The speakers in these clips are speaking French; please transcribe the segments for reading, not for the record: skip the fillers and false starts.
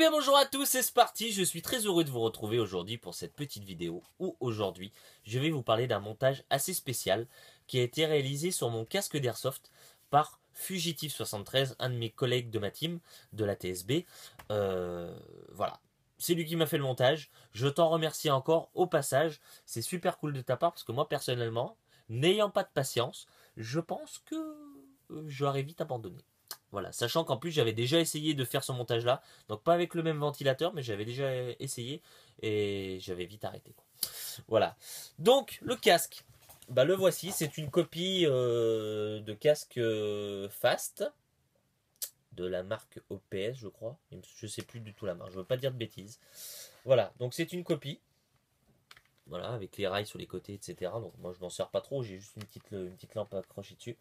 bien bonjour à tous, c'est parti, je suis très heureux de vous retrouver aujourd'hui pour cette petite vidéo où aujourd'hui je vais vous parler d'un montage assez spécial qui a été réalisé sur mon casque d'airsoft par Fugitif73, un de mes collègues de ma team de la TSB. Voilà, c'est lui qui m'a fait le montage, je t'en remercie encore au passage, c'est super cool de ta part parce que moi personnellement, n'ayant pas de patience, je pense que j'aurais vite abandonné. Voilà, sachant qu'en plus j'avais déjà essayé de faire ce montage là, donc pas avec le même ventilateur, mais j'avais déjà essayé et j'avais vite arrêté, quoi. Voilà. Donc le casque, bah le voici, c'est une copie de casque Fast de la marque OPS, je crois. Je sais plus du tout la marque, je veux pas dire de bêtises. Voilà, donc c'est une copie. Voilà, avec les rails sur les côtés, etc. Donc moi je m'en sers pas trop, j'ai juste une petite lampe accrochée dessus.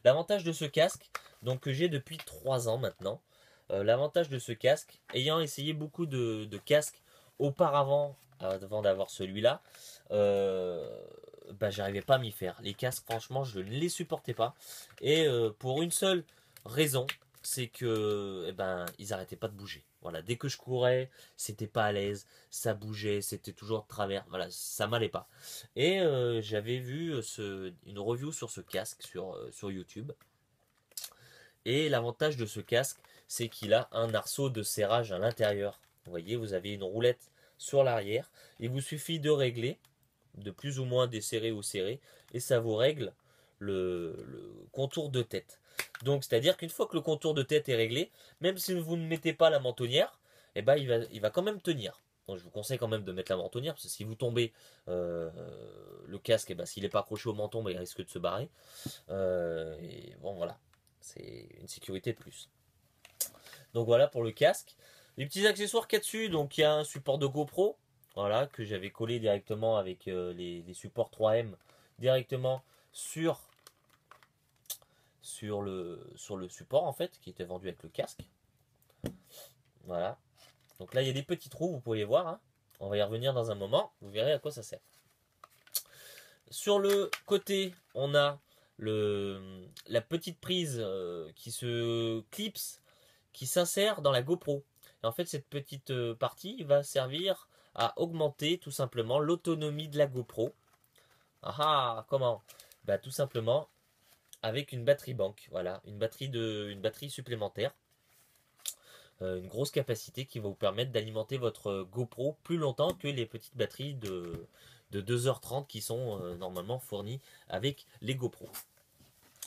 L'avantage de ce casque, donc que j'ai depuis 3 ans maintenant, l'avantage de ce casque, ayant essayé beaucoup de casques auparavant, avant d'avoir celui-là, bah, j'arrivais pas à m'y faire. Les casques, franchement, je ne les supportais pas. Et pour une seule raison, c'est que ils arrêtaient pas de bouger. Voilà, dès que je courais, c'était pas à l'aise, ça bougeait, c'était toujours de travers. Voilà, ça m'allait pas. Et j'avais vu une review sur ce casque sur YouTube. Et l'avantage de ce casque, c'est qu'il a un arceau de serrage à l'intérieur. Vous voyez, vous avez une roulette sur l'arrière. Il vous suffit de régler, de plus ou moins desserrer ou serrer, et ça vous règle le contour de tête. Donc, c'est-à-dire qu'une fois que le contour de tête est réglé, même si vous ne mettez pas la mentonnière, eh ben, il va quand même tenir. Donc, je vous conseille quand même de mettre la mentonnière, parce que si vous tombez, le casque, eh ben, s'il n'est pas accroché au menton, ben, il risque de se barrer. Et bon, voilà, c'est une sécurité de plus. Donc voilà pour le casque. Les petits accessoires qu'il y a dessus, donc il y a un support de GoPro, voilà, que j'avais collé directement avec les supports 3M directement sur, sur le support en fait, qui était vendu avec le casque. Voilà. Donc là il y a des petits trous, vous pouvez voir, hein. On va y revenir dans un moment, vous verrez à quoi ça sert. Sur le côté, on a la petite prise qui se clipse, qui s'insère dans la GoPro. Et en fait, cette petite partie va servir à augmenter tout simplement l'autonomie de la GoPro. Ah ah, comment? Bah tout simplement avec une batterie bank, voilà, une batterie supplémentaire, une grosse capacité qui va vous permettre d'alimenter votre GoPro plus longtemps que les petites batteries de 2h30 qui sont normalement fournies avec les GoPro.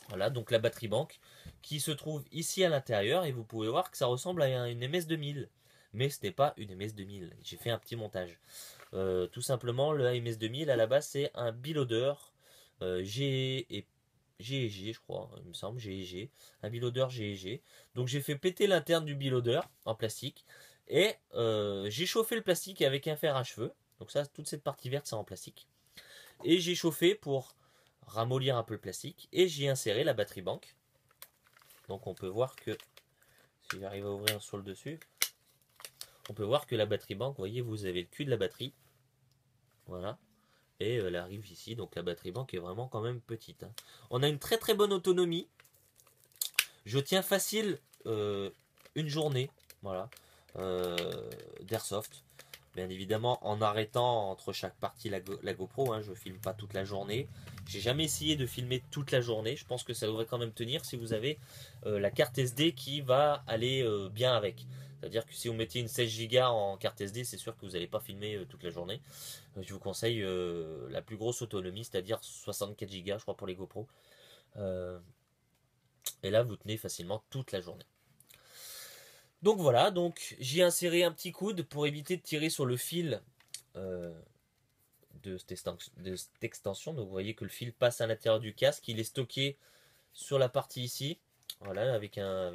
Voilà, donc la batterie bank qui se trouve ici à l'intérieur et vous pouvez voir que ça ressemble à une MS-2000. Mais ce n'est pas une MS-2000, j'ai fait un petit montage. Tout simplement, le MS-2000 à la base c'est un biloader G et G, je crois, il me semble, G, un biloader G. Donc j'ai fait péter l'interne du biloader en plastique et j'ai chauffé le plastique avec un fer à cheveux. Donc ça, toute cette partie verte c'est en plastique. Et j'ai chauffé pour ramollir un peu le plastique et j'y ai inséré la batterie bank. Donc on peut voir que, si j'arrive à ouvrir sur le dessus, on peut voir que la batterie bank, vous voyez, vous avez le cul de la batterie. Voilà. Et elle arrive ici, donc la batterie bank est vraiment quand même petite, hein. On a une très très bonne autonomie. Je tiens facile une journée, voilà, d'airsoft. Bien évidemment en arrêtant entre chaque partie la GoPro, hein, je filme pas toute la journée. J'ai jamais essayé de filmer toute la journée. Je pense que ça devrait quand même tenir si vous avez la carte SD qui va aller bien avec. C'est-à-dire que si vous mettez une 16 Go en carte SD, c'est sûr que vous n'allez pas filmer toute la journée. Je vous conseille la plus grosse autonomie, c'est-à-dire 64 Go, je crois, pour les GoPro. Et là, vous tenez facilement toute la journée. Donc voilà, donc j'ai inséré un petit coude pour éviter de tirer sur le fil de cette extension. Donc vous voyez que le fil passe à l'intérieur du casque, il est stocké sur la partie ici, voilà, avec un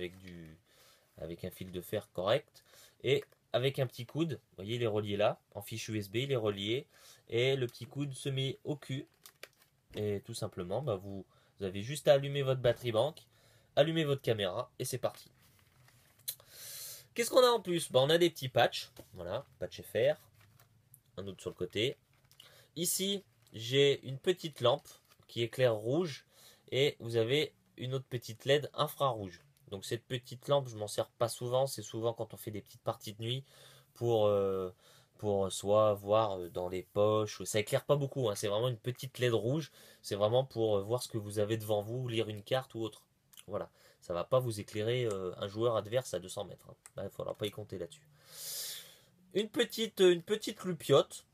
fil de fer correct, et avec un petit coude, vous voyez il est relié là, en fiche USB il est relié, et le petit coude se met au cul, et tout simplement bah, vous avez juste à allumer votre batterie bank, allumer votre caméra, et c'est parti. Qu'est-ce qu'on a en plus? Bah, on a des petits patchs, voilà, patch FR, un autre sur le côté. Ici, j'ai une petite lampe qui éclaire rouge et vous avez une autre petite LED infrarouge. Donc cette petite lampe, je m'en sers pas souvent. C'est souvent quand on fait des petites parties de nuit pour soit voir dans les poches. Ça éclaire pas beaucoup, hein. C'est vraiment une petite LED rouge. C'est vraiment pour voir ce que vous avez devant vous, lire une carte ou autre. Voilà. Ça va pas vous éclairer un joueur adverse à 200 mètres, hein. Il ne faudra pas y compter là-dessus. Une petite loupiote.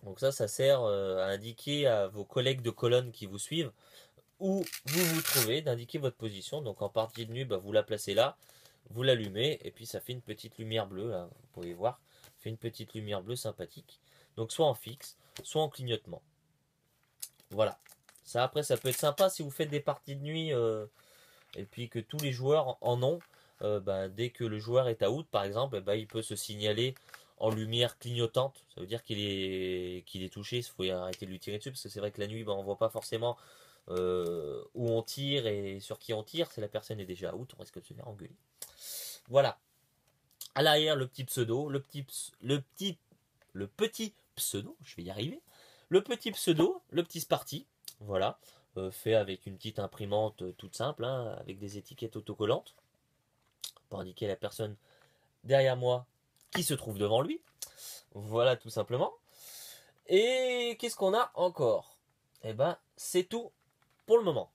Donc ça sert à indiquer à vos collègues de colonne qui vous suivent où vous vous trouvez, d'indiquer votre position. Donc en partie de nuit, bah, vous la placez là, vous l'allumez, et puis ça fait une petite lumière bleue, là, vous pouvez voir, ça fait une petite lumière bleue sympathique. Donc soit en fixe, soit en clignotement. Voilà. Ça après, ça peut être sympa si vous faites des parties de nuit, et puis que tous les joueurs en ont. Bah, dès que le joueur est out, par exemple, bah, il peut se signaler en lumière clignotante. Ça veut dire qu'il est touché. Il faut arrêter de lui tirer dessus, parce que c'est vrai que la nuit, bah, on voit pas forcément où on tire et sur qui on tire. Si la personne est déjà out, on risque de se faire engueuler. Voilà. À l'arrière, le petit pseudo, le petit pseudo, je vais y arriver. Le petit pseudo, le petit Sparty, voilà, fait avec une petite imprimante toute simple, hein, avec des étiquettes autocollantes, pour indiquer à la personne derrière moi qui se trouve devant lui. Voilà, tout simplement. Et qu'est-ce qu'on a encore? Eh ben, c'est tout pour le moment.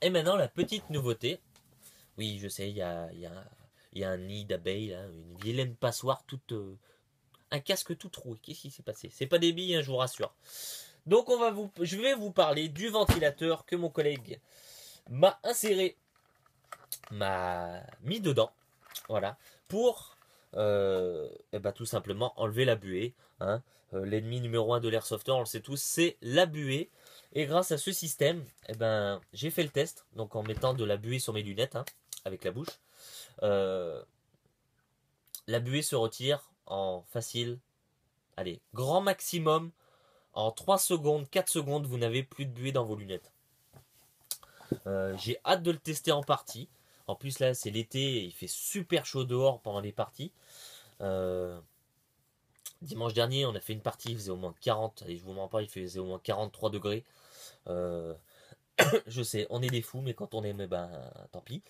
Et maintenant, la petite nouveauté. Oui, je sais, il y a un nid d'abeilles, une vilaine passoire toute... un casque tout troué. Qu'est-ce qui s'est passé? C'est pas des billes, hein, je vous rassure. Donc je vais vous parler du ventilateur que mon collègue m'a inséré, m'a mis dedans, voilà, pour tout simplement enlever la buée, hein. L'ennemi numéro 1 de l'airsofter, on le sait tous, c'est la buée. Et grâce à ce système, j'ai fait le test, donc en mettant de la buée sur mes lunettes, hein, avec la bouche. La buée se retire en facile, allez, grand maximum, en 3 secondes, 4 secondes, vous n'avez plus de buée dans vos lunettes. J'ai hâte de le tester en partie. En plus là c'est l'été, il fait super chaud dehors pendant les parties. Dimanche dernier on a fait une partie, il faisait au moins 40, allez je vous mens pas, il faisait au moins 43 degrés. Je sais, on est des fous, mais quand on aime, ben tant pis.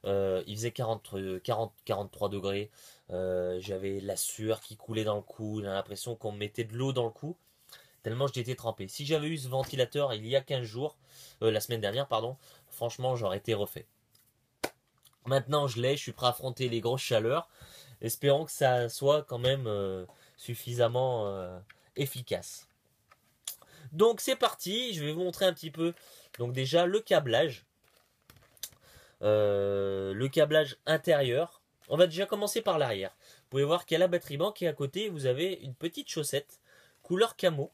Il faisait 43 degrés. J'avais la sueur qui coulait dans le cou, j'ai l'impression qu'on me mettait de l'eau dans le cou, tellement j'étais trempé. Si j'avais eu ce ventilateur il y a 15 jours, la semaine dernière, pardon, franchement, j'aurais été refait. Maintenant, je l'ai, je suis prêt à affronter les grosses chaleurs. Espérons que ça soit quand même suffisamment efficace. Donc, c'est parti. Je vais vous montrer un petit peu. Donc, déjà, le câblage. Le câblage intérieur. On va déjà commencer par l'arrière. Vous pouvez voir qu'il y a la batterie banque et à côté, vous avez une petite chaussette couleur camo.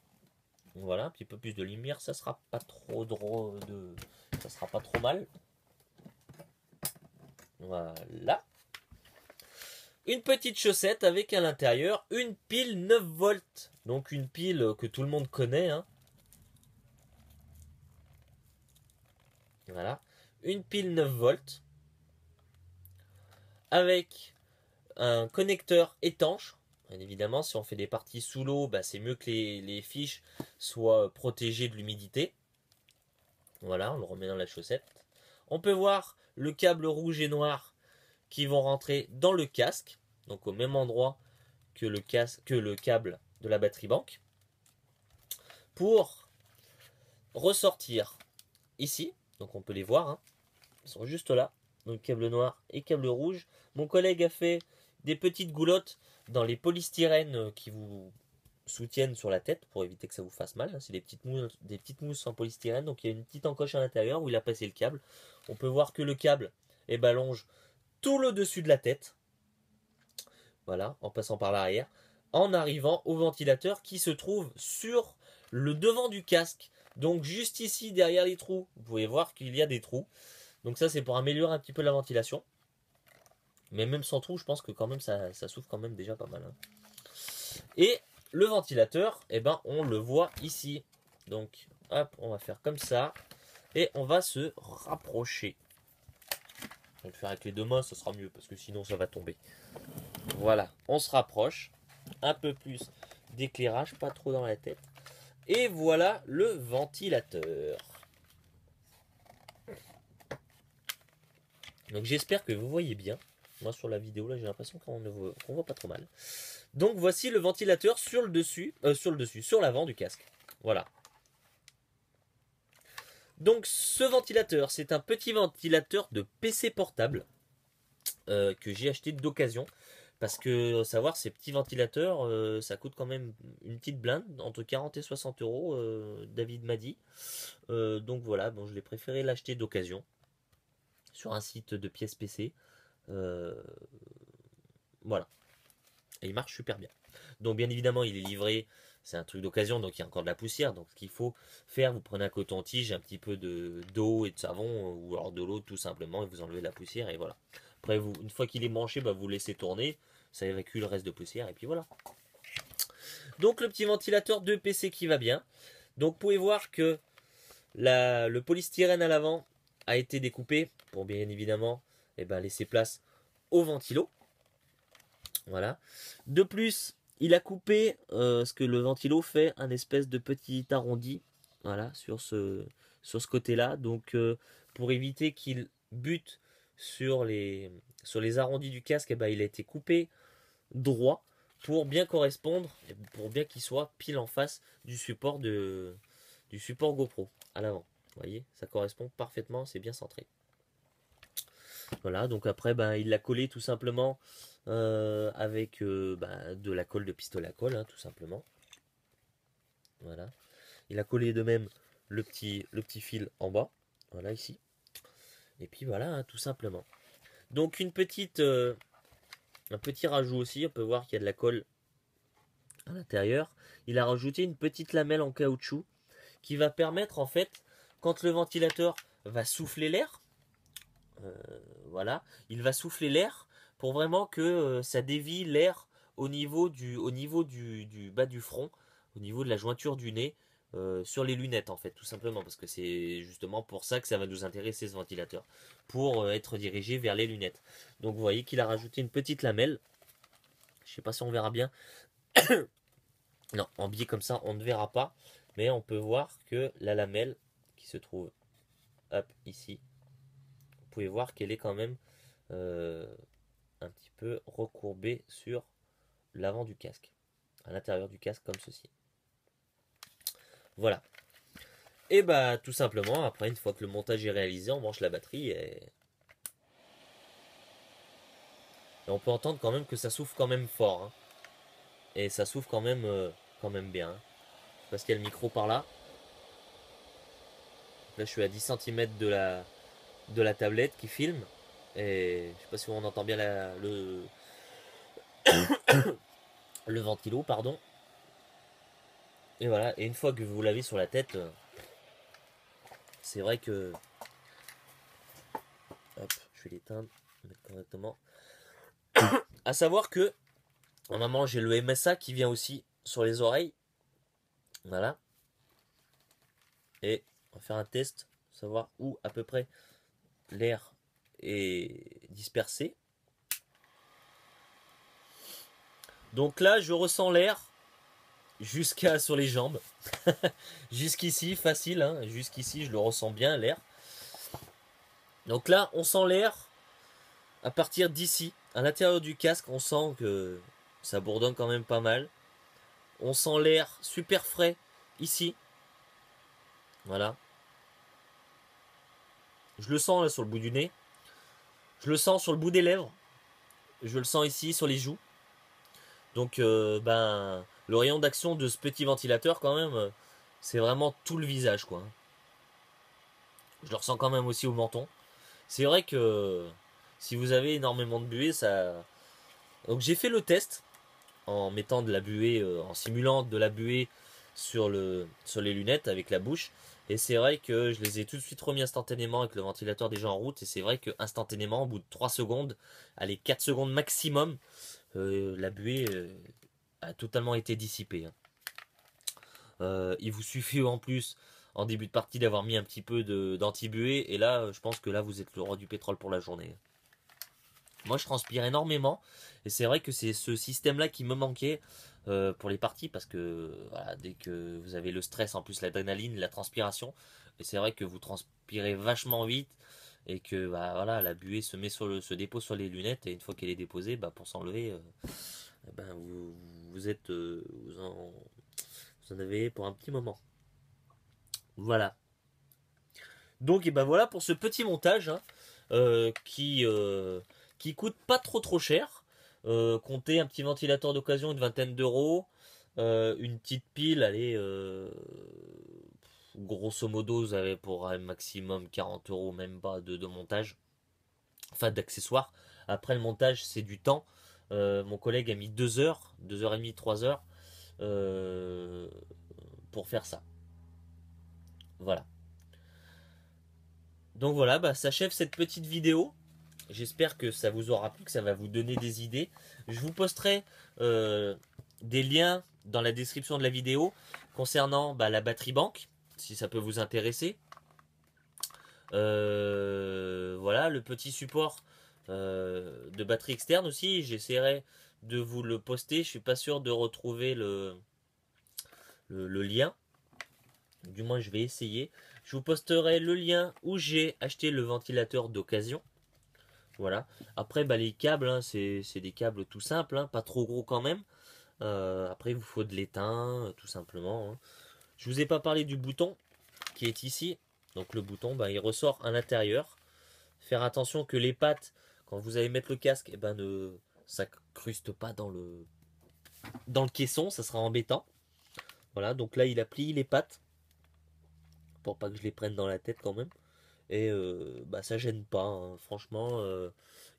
Voilà, un petit peu plus de lumière, ça sera pas trop drôle ça sera pas trop mal. Voilà. Une petite chaussette avec à l'intérieur une pile 9 volts. Donc une pile que tout le monde connaît, hein. Voilà. Une pile 9 volts. Avec un connecteur étanche. Bien évidemment, si on fait des parties sous l'eau, bah, c'est mieux que les fiches soient protégées de l'humidité. Voilà, on le remet dans la chaussette. On peut voir le câble rouge et noir qui vont rentrer dans le casque, donc au même endroit que le câble de la batterie banque, pour ressortir ici. Donc on peut les voir, hein. Ils sont juste là, donc câble noir et câble rouge. Mon collègue a fait des petites goulottes dans les polystyrènes qui vous soutiennent sur la tête pour éviter que ça vous fasse mal. C'est des petites mousses en polystyrène, donc il y a une petite encoche à l'intérieur où il a passé le câble. On peut voir que le câble longe tout le dessus de la tête. Voilà, en passant par l'arrière, en arrivant au ventilateur qui se trouve sur le devant du casque. Donc juste ici, derrière les trous, vous pouvez voir qu'il y a des trous. Donc ça, c'est pour améliorer un petit peu la ventilation. Mais même sans trou, je pense que quand même, ça souffle quand même déjà pas mal, hein. Et le ventilateur, on le voit ici. Donc, hop, on va faire comme ça. Et on va se rapprocher. Je vais le faire avec les deux mains, ça sera mieux, parce que sinon ça va tomber. Voilà, on se rapproche. Un peu plus d'éclairage, pas trop dans la tête. Et voilà le ventilateur. Donc j'espère que vous voyez bien. Moi sur la vidéo là j'ai l'impression qu'on voit pas trop mal. Donc voici le ventilateur sur le dessus, sur l'avant du casque. Voilà. Donc ce ventilateur, c'est un petit ventilateur de PC portable que j'ai acheté d'occasion. Parce que savoir ces petits ventilateurs, ça coûte quand même une petite blinde, entre 40 et 60 euros, David m'a dit. Donc voilà, bon, je l'ai préféré l'acheter d'occasion sur un site de pièces PC. Voilà. Et il marche super bien. Donc bien évidemment, il est livré, c'est un truc d'occasion, donc il y a encore de la poussière. Donc ce qu'il faut faire, vous prenez un coton-tige, un petit peu d'eau et de savon, ou alors de l'eau tout simplement, et vous enlevez la poussière, et voilà. Après, une fois qu'il est branché, bah, vous laissez tourner, ça évacue le reste de poussière, et puis voilà. Donc le petit ventilateur de PC qui va bien. Donc vous pouvez voir que le polystyrène à l'avant a été découpé pour bien évidemment laisser place au ventilo. Voilà. De plus, il a coupé ce que le ventilo fait, un espèce de petit arrondi, voilà, sur ce côté-là. Donc, pour éviter qu'il bute sur les arrondis du casque, il a été coupé droit pour bien correspondre, pour bien qu'il soit pile en face du support GoPro à l'avant. Vous voyez, ça correspond parfaitement, c'est bien centré. Voilà, donc après, il l'a collé tout simplement avec de la colle de pistolet à colle, hein, tout simplement. Voilà. Il a collé de même le petit fil en bas, voilà ici. Et puis voilà, hein, tout simplement. Donc un petit rajout aussi, on peut voir qu'il y a de la colle à l'intérieur. Il a rajouté une petite lamelle en caoutchouc qui va permettre en fait, quand le ventilateur va souffler l'air, voilà, il va souffler l'air pour vraiment que ça dévie l'air au niveau du bas du front, au niveau de la jointure du nez, sur les lunettes en fait, tout simplement, parce que c'est justement pour ça que ça va nous intéresser ce ventilateur, pour être dirigé vers les lunettes. Donc vous voyez qu'il a rajouté une petite lamelle, je sais pas si on verra bien, non, en biais comme ça on ne verra pas, mais on peut voir que la lamelle qui se trouve, hop, ici, vous pouvez voir qu'elle est quand même un petit peu recourbée sur l'avant du casque, à l'intérieur du casque comme ceci. Voilà. Et tout simplement, après, une fois que le montage est réalisé, on branche la batterie et on peut entendre quand même que ça souffle quand même fort, hein. Et ça souffle quand même bien, hein. Parce qu'il y a le micro par là. Là, je suis à 10 cm de la tablette qui filme. Et je sais pas si on entend bien le ventilo, pardon. Et voilà, et une fois que vous l'avez sur la tête, c'est vrai que... Hop, je vais l'éteindre, mettre correctement. À savoir que, normalement, j'ai le MSA qui vient aussi sur les oreilles. Voilà. Et on va faire un test, savoir où à peu près l'air est dispersé. Donc là, je ressens l'air jusqu'à sur les jambes. Jusqu'ici, facile, hein. Jusqu'ici, je le ressens bien, l'air. Donc là, on sent l'air à partir d'ici. À l'intérieur du casque, on sent que ça bourdonne quand même pas mal. On sent l'air super frais ici. Voilà. Je le sens là sur le bout du nez. Je le sens sur le bout des lèvres. Je le sens ici sur les joues. Donc le rayon d'action de ce petit ventilateur quand même, c'est vraiment tout le visage quoi. Je le ressens quand même aussi au menton. C'est vrai que si vous avez énormément de buée, ça... Donc j'ai fait le test en mettant de la buée, en simulant de la buée sur les lunettes avec la bouche. Et c'est vrai que je les ai tout de suite remis instantanément avec le ventilateur déjà en route. Et c'est vrai que instantanément, au bout de 3 secondes, allez 4 secondes maximum, la buée a totalement été dissipée, hein. Il vous suffit en plus en début de partie d'avoir mis un petit peu d'anti-buée. Et là, je pense que là, vous êtes le roi du pétrole pour la journée. Moi, je transpire énormément. Et c'est vrai que c'est ce système-là qui me manquait pour les parties. Parce que voilà, dès que vous avez le stress, en plus l'adrénaline, la transpiration. Et c'est vrai que vous transpirez vachement vite. et que bah, voilà, la buée se dépose sur les lunettes, et une fois qu'elle est déposée, bah, pour s'enlever, eh ben, vous en avez pour un petit moment. Voilà. Donc et ben voilà pour ce petit montage, hein, qui coûte pas trop cher. Comptez un petit ventilateur d'occasion, une vingtaine d'euros. Une petite pile, allez, grosso modo, vous avez pour un maximum 40 euros, même pas, de montage. Enfin, d'accessoires. Après, le montage, c'est du temps. Mon collègue a mis 2 heures, 2 heures et demie, 3 heures, euh, pour faire ça. Voilà. Donc voilà, bah, s'achève cette petite vidéo. J'espère que ça vous aura plu, que ça va vous donner des idées. Je vous posterai des liens dans la description de la vidéo concernant bah, la batterie banque, si ça peut vous intéresser. Voilà, le petit support de batterie externe aussi. J'essaierai de vous le poster. Je suis pas sûr de retrouver le lien. Du moins, je vais essayer. Je vous posterai le lien où j'ai acheté le ventilateur d'occasion. Voilà. Après, bah, les câbles, hein, c'est des câbles tout simples, hein, pas trop gros quand même. Après, il vous faut de l'étain, tout simplement, hein. Je vous ai pas parlé du bouton qui est ici. Donc le bouton, bah, il ressort à l'intérieur. Faire attention que les pattes, quand vous allez mettre le casque, eh ben, ne s'incruste pas dans le caisson, ça sera embêtant. Voilà, donc là, il a plié les pattes pour pas que je les prenne dans la tête quand même. Et bah, ça gêne pas, hein. Franchement,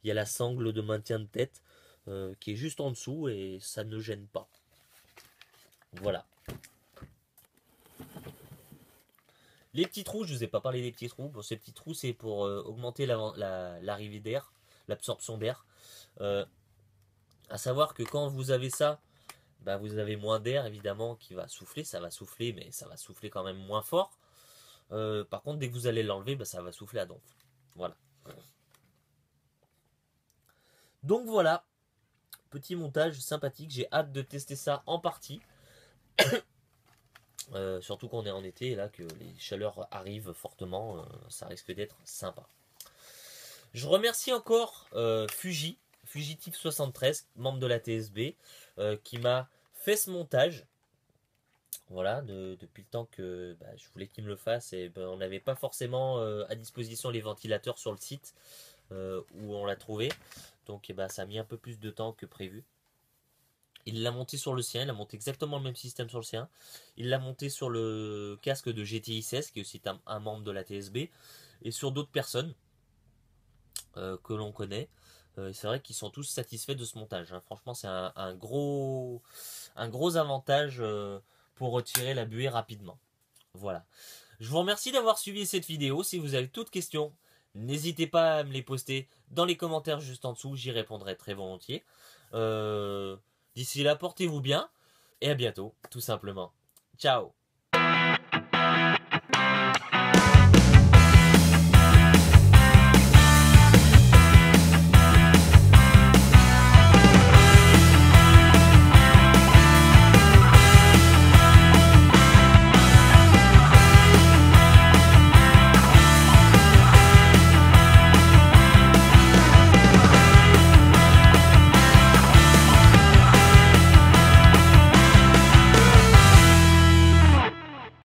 il y a la sangle de maintien de tête qui est juste en dessous et ça ne gêne pas. Voilà. Les petits trous, je vous ai pas parlé des petits trous. Bon, ces petits trous, c'est pour augmenter l'arrivée d'air, l'absorption d'air. À savoir que quand vous avez ça, bah, vous avez moins d'air évidemment qui va souffler. Ça va souffler, mais ça va souffler quand même moins fort. Par contre, dès que vous allez l'enlever, bah, ça va souffler à donf. Voilà. Donc voilà, petit montage sympathique. J'ai hâte de tester ça en partie. Surtout qu'on est en été et là que les chaleurs arrivent fortement, ça risque d'être sympa. Je remercie encore Fugitif73, membre de la TSB, qui m'a fait ce montage. Voilà, depuis le temps que bah, je voulais qu'il me le fasse, et ben, on n'avait pas forcément à disposition les ventilateurs sur le site où on l'a trouvé. Donc bah, ça a mis un peu plus de temps que prévu. Il l'a monté sur le sien, il a monté exactement le même système sur le sien. Il l'a monté sur le casque de GTI 16, qui est aussi un membre de la TSB, et sur d'autres personnes que l'on connaît. C'est vrai qu'ils sont tous satisfaits de ce montage, hein. Franchement, c'est un gros avantage pour retirer la buée rapidement. Voilà. Je vous remercie d'avoir suivi cette vidéo. Si vous avez toutes questions, n'hésitez pas à me les poster dans les commentaires juste en dessous. J'y répondrai très volontiers. D'ici là, portez-vous bien et à bientôt, tout simplement. Ciao!